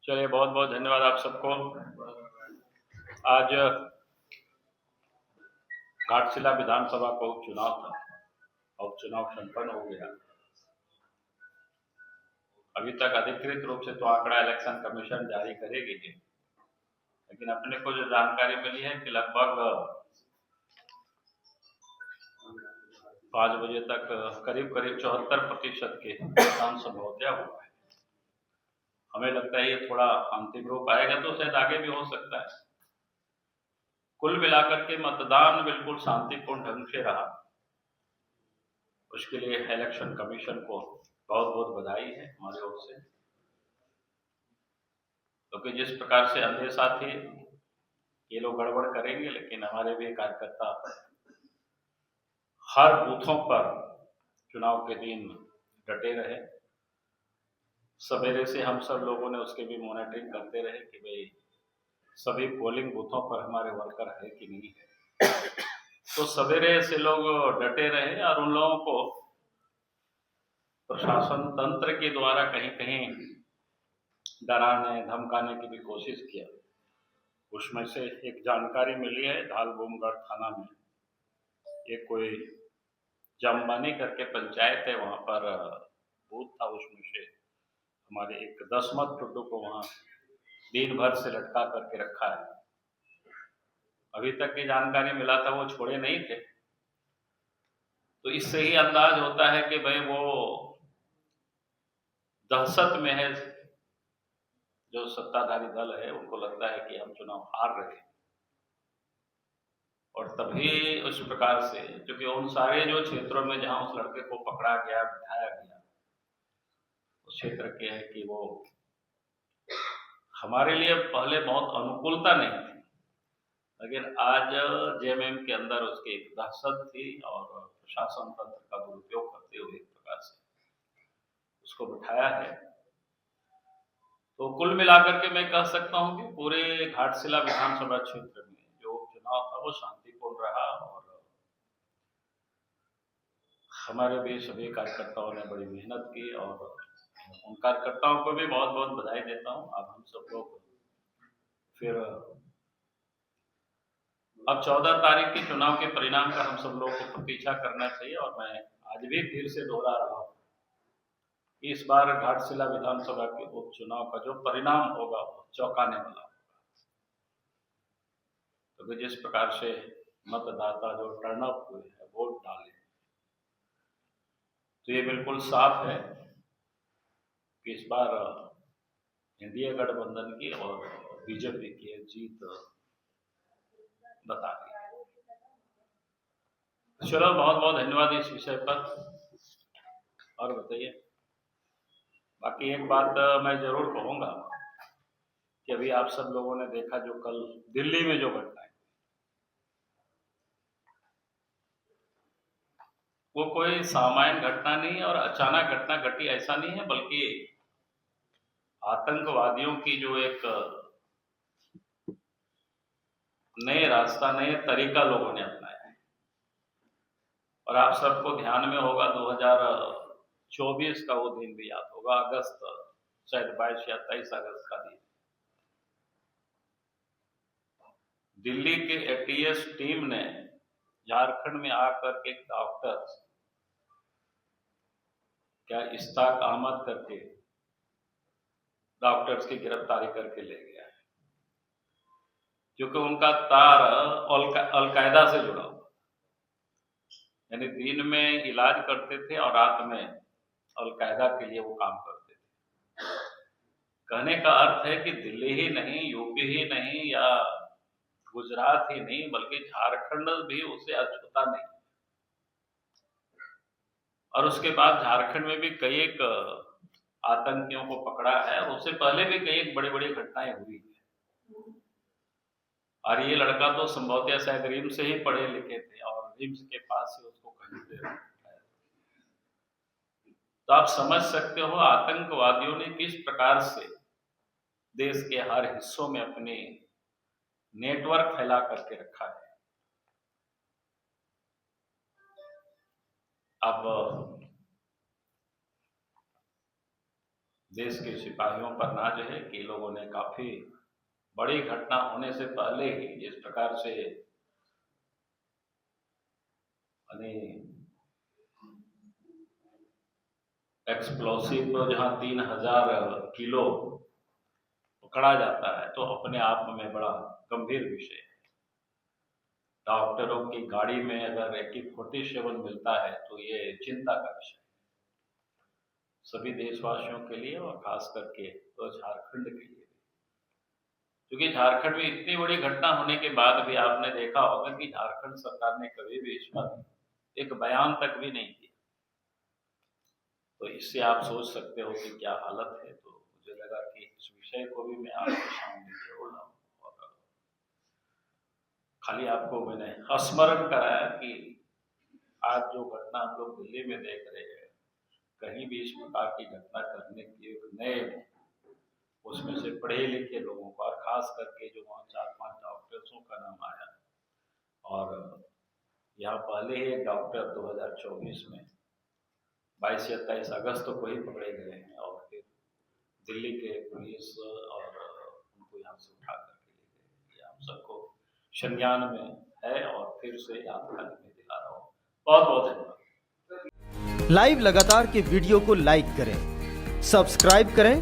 चलिए, बहुत बहुत धन्यवाद आप सबको। आज घाटशिला विधानसभा का उपचुनाव था और उपचुनाव संपन्न हो गया। अभी तक अधिकृत रूप से तो आंकड़ा इलेक्शन कमीशन जारी करेगी ही, लेकिन अपने को जो जानकारी मिली है कि लगभग 5 बजे तक करीब करीब 74% के मतदान संभवतः हुआ है। हमें लगता है ये थोड़ा अंतिम रूप आएगा तो शायद आगे भी हो सकता है। कुल मिलाकर के मतदान बिल्कुल शांतिपूर्ण ढंग से रहा। उसके लिए इलेक्शन कमीशन को बहुत बहुत बधाई है हमारी ओर से, क्योंकि जिस प्रकार से अंदेशा थी ये लोग गड़बड़ करेंगे, लेकिन हमारे भी कार्यकर्ता हर बूथों पर चुनाव के दिन डटे रहे। सवेरे से हम सब लोगों ने उसके भी मॉनिटरिंग करते रहे कि भाई सभी पोलिंग बूथों पर हमारे वर्कर है कि नहीं है। तो सवेरे से लोग डटे रहे और उन लोगों को प्रशासन तंत्र के द्वारा कहीं कहीं डराने धमकाने की भी कोशिश किया। उसमें से एक जानकारी मिली है, धालबूमगढ़ थाना में एक कोई जमबानी करके पंचायत है, वहाँ पर बूथ था। उसमें से हमारे एक दसमत टुड्डू को वहाँ दिन भर से लटका करके रखा है। अभी तक की जानकारी मिला था वो छोड़े नहीं थे। तो इससे ही अंदाज होता है कि भाई वो दहशत में है। जो सत्ताधारी दल है उनको लगता है कि हम चुनाव हार रहे हैं, और तभी उस प्रकार से, क्योंकि उन सारे जो क्षेत्रों में जहां उस लड़के को पकड़ा गया बिठाया गया उस क्षेत्र के है कि वो हमारे लिए पहले बहुत अनुकूलता नहीं थी, लेकिन आज जेएमएम के अंदर उसकी एक दहशत थी और प्रशासन तंत्र का दुरुपयोग करते हुए एक प्रकार से उसको बिठाया है। तो कुल मिलाकर के मैं कह सकता हूं कि पूरे घाटशिला विधानसभा क्षेत्र में जो चुनाव था वो शांतिपूर्ण रहा, और हमारे भी सभी कार्यकर्ताओं ने बड़ी मेहनत की, और उन कार्यकर्ताओं को भी बहुत बहुत बधाई देता हूं। अब हम सब लोग फिर अब 14 तारीख के चुनाव के परिणाम का हम सब लोग को प्रतीक्षा करना चाहिए, और मैं आज भी फिर से दोहरा रहा हूँ, इस बार घाटशिला विधानसभा के उपचुनाव का जो परिणाम होगा वो चौंकाने वाला होगा। तो जिस प्रकार से मतदाता जो टर्नअप हुए हैं, वोट डाले, तो ये बिल्कुल साफ है कि इस बार एनडीए गठबंधन की और बीजेपी की जीत बता दी। चलो, बहुत बहुत धन्यवाद इस विषय पर। और बताइए, बाकी एक बात मैं जरूर कहूंगा कि अभी आप सब लोगों ने देखा जो कल दिल्ली में जो घटना है, वो कोई सामान्य घटना नहीं है और अचानक घटना घटी ऐसा नहीं है, बल्कि आतंकवादियों की जो एक नए रास्ता नए तरीका लोगों ने अपनाया है। और आप सबको ध्यान में होगा 2024 का वो दिन भी याद होगा, अगस्त शायद 22 या 23 अगस्त का दिन। दिल्ली के एटीएस टीम ने झारखंड में आकर के डॉक्टर क्या इश्ताक अहमद करके डॉक्टर्स की गिरफ्तारी करके ले गया है, क्योंकि उनका तार अलकायदा से जुड़ा हुआ, यानी दिन में इलाज करते थे और रात में अलकायदा के लिए वो काम करते थे। कहने का अर्थ है कि दिल्ली ही नहीं, यूपी ही नहीं या गुजरात ही नहीं, बल्कि झारखंड भी उसे अछूता नहीं। और उसके बाद झारखंड में भी कई एक आतंकियों को पकड़ा है, और उससे पहले भी कई एक बड़ी बड़ी घटनाएं हुई है। और ये लड़का तो संभवतः शायद रिम्स से ही पढ़े लिखे थे, और रिम्स के पास से उसको कहीं पे, तो आप समझ सकते हो आतंकवादियों ने किस प्रकार से देश के हर हिस्सों में अपने नेटवर्क फैला करके रखा है। अब देश के सिपाहियों पर नाज है कि लोगों ने काफ़ी बड़ी घटना होने से पहले ही जिस प्रकार से एक्सप्लोसिव जहां 3000 किलो पकड़ा जाता है तो अपने आप में बड़ा गंभीर विषय है। डॉक्टरों की गाड़ी में अगर AK-47 मिलता है तो ये चिंता का विषय है सभी देशवासियों के लिए और खास करके तो झारखंड के लिए, क्योंकि झारखंड में इतनी बड़ी घटना होने के बाद भी आपने देखा होगा कि झारखंड सरकार ने कभी भी इस पर एक बयान तक भी नहीं दिया। तो इससे आप सोच सकते हो कि क्या हालत है। तो मुझे लगा कि इस विषय को भी मैं आपके सामने जरूर लाऊं और खाली आपको मैंने स्मरण कराया कि आज जो घटना हम लोग दिल्ली में देख रहे हैं, कहीं भी इस प्रकार की घटना करने की एक नए उसमें से पढ़े लिखे लोगों को और खास करके जो वहाँ 4-5 डॉक्टर्सों का नाम आया और यहाँ पहले ही एक डॉक्टर 2024 में 22 या 23 अगस्त को ही पकड़े गए हैं और फिर दिल्ली के पुलिस और उनको यहाँ से उठा करके ले गए। ये हम सबको संज्ञान में है और फिर से याद करने में दिला रहा हूँ। बहुत बहुत धन्यवाद। लाइव लगातार के वीडियो को लाइक करें, सब्सक्राइब करें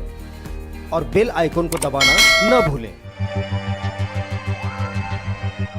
और बेल आइकन को दबाना न भूलें।